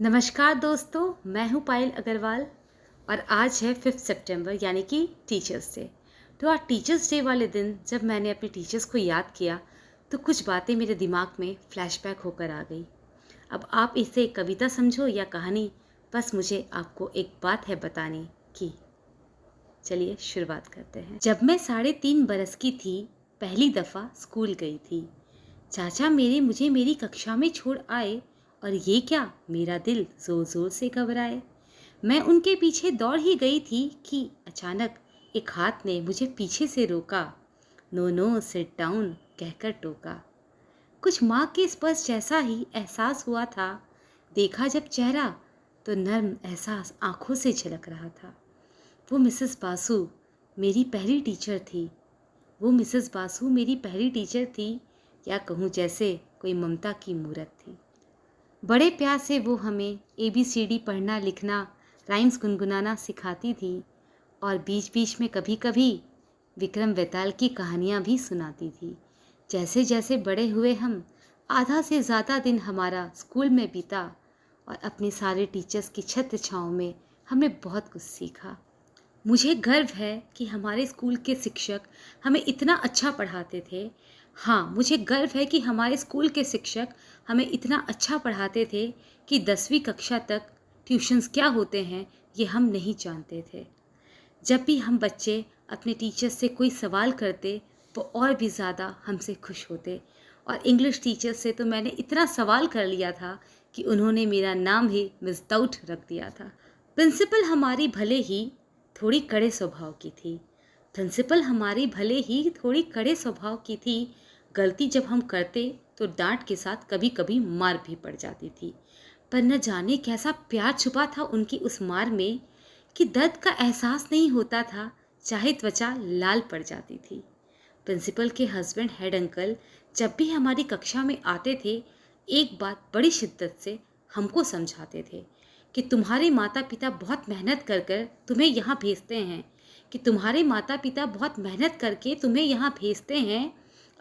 नमस्कार दोस्तों, मैं हूँ पायल अग्रवाल और आज है 5 सितंबर यानी कि टीचर्स डे। तो आज टीचर्स डे वाले दिन जब मैंने अपने टीचर्स को याद किया तो कुछ बातें मेरे दिमाग में फ्लैशबैक होकर आ गई। अब आप इसे एक कविता समझो या कहानी, बस मुझे आपको एक बात है बताने की। चलिए शुरुआत करते हैं। जब मैं 3.5 बरस की थी, पहली दफ़ा स्कूल गई थी। चाचा मेरे मुझे मेरी कक्षा में छोड़ आए और ये क्या, मेरा दिल जोर जोर से घबराए। मैं उनके पीछे दौड़ ही गई थी कि अचानक एक हाथ ने मुझे पीछे से रोका। नो नो सिट डाउन कहकर टोका। कुछ माँ के स्पर्श जैसा ही एहसास हुआ था। देखा जब चेहरा तो नर्म एहसास आंखों से झलक रहा था। वो मिसेस बासु मेरी पहली टीचर थी। वो मिसेस बासु मेरी पहली टीचर थी, या कहूँ जैसे कोई ममता की मूरत थी। बड़े प्यार से वो हमें ABCD पढ़ना लिखना, राइम्स गुनगुनाना सिखाती थी और बीच बीच में कभी कभी विक्रम बेताल की कहानियाँ भी सुनाती थी। जैसे जैसे बड़े हुए हम, आधा से ज़्यादा दिन हमारा स्कूल में बीता और अपने सारे टीचर्स की छत्र छाँव में हमने बहुत कुछ सीखा। मुझे गर्व है कि हमारे स्कूल के शिक्षक हमें इतना अच्छा पढ़ाते थे। हाँ, मुझे गर्व है कि हमारे स्कूल के शिक्षक हमें इतना अच्छा पढ़ाते थे कि 10वीं कक्षा तक ट्यूशन्स क्या होते हैं ये हम नहीं जानते थे। जब भी हम बच्चे अपने टीचर से कोई सवाल करते वो और भी ज़्यादा हमसे खुश होते। और इंग्लिश टीचर से तो मैंने इतना सवाल कर लिया था कि उन्होंने मेरा नाम ही मिस डाउट रख दिया था। प्रिंसिपल हमारी भले ही थोड़ी कड़े स्वभाव की थी। प्रिंसिपल हमारी भले ही थोड़ी कड़े स्वभाव की थी। गलती जब हम करते तो डांट के साथ कभी कभी मार भी पड़ जाती थी। पर न जाने कैसा प्यार छुपा था उनकी उस मार में कि दर्द का एहसास नहीं होता था, चाहे त्वचा लाल पड़ जाती थी। प्रिंसिपल के हस्बैंड हेड अंकल जब भी हमारी कक्षा में आते थे, एक बात बड़ी शिद्दत से हमको समझाते थे कि तुम्हारे माता पिता बहुत मेहनत कर कर तुम्हें यहाँ भेजते हैं, कि तुम्हारे माता पिता बहुत मेहनत करके तुम्हें यहाँ भेजते हैं,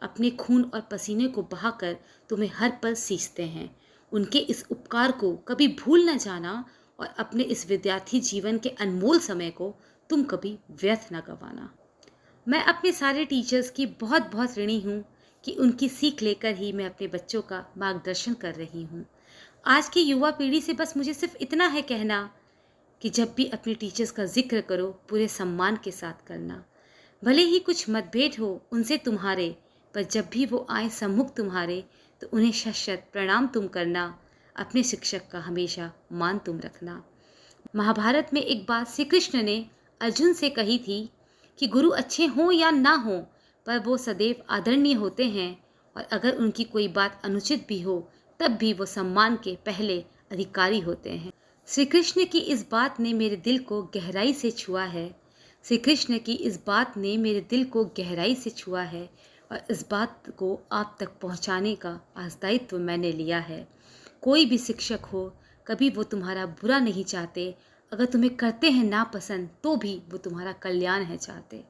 अपने खून और पसीने को बहाकर तुम्हें हर पल सींचते हैं। उनके इस उपकार को कभी भूल न जाना और अपने इस विद्यार्थी जीवन के अनमोल समय को तुम कभी व्यर्थ न गंवाना। मैं अपने सारे टीचर्स की बहुत बहुत ऋणी हूँ कि उनकी सीख लेकर ही मैं अपने बच्चों का मार्गदर्शन कर रही हूँ। आज की युवा पीढ़ी से बस मुझे सिर्फ इतना है कहना कि जब भी अपने टीचर्स का जिक्र करो पूरे सम्मान के साथ करना। भले ही कुछ मतभेद हो उनसे तुम्हारे, पर जब भी वो आए सम्मुख तुम्हारे तो उन्हें शत शत प्रणाम तुम करना। अपने शिक्षक का हमेशा मान तुम रखना। महाभारत में एक बात श्री कृष्ण ने अर्जुन से कही थी कि गुरु अच्छे हों या ना हों, पर वो सदैव आदरणीय होते हैं और अगर उनकी कोई बात अनुचित भी हो तब भी वो सम्मान के पहले अधिकारी होते हैं। श्री कृष्ण की इस बात ने मेरे दिल को गहराई से छुआ है। श्री कृष्ण की इस बात ने मेरे दिल को गहराई से छुआ है और इस बात को आप तक पहुंचाने का आज दायित्व मैंने लिया है। कोई भी शिक्षक हो, कभी वो तुम्हारा बुरा नहीं चाहते। अगर तुम्हें करते हैं नापसंद तो भी वो तुम्हारा कल्याण है चाहते।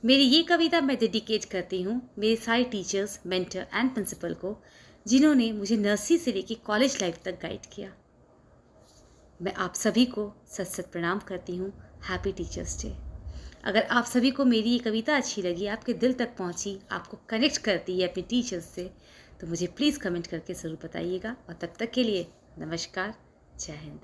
मेरी ये कविता मैं डेडिकेट करती हूँ मेरे सारे टीचर्स, मेंटर एंड प्रिंसिपल को, जिन्होंने मुझे नर्सरी से लेकर कॉलेज लाइफ तक गाइड किया। मैं आप सभी को सत सत प्रणाम करती हूँ। Happy teachers day. अगर आप सभी को मेरी ये कविता अच्छी लगी, आपके दिल तक पहुँची, आपको कनेक्ट करती है अपने टीचर्स से, तो मुझे प्लीज़ कमेंट करके ज़रूर बताइएगा। और तब तक के लिए नमस्कार, जय हिंद।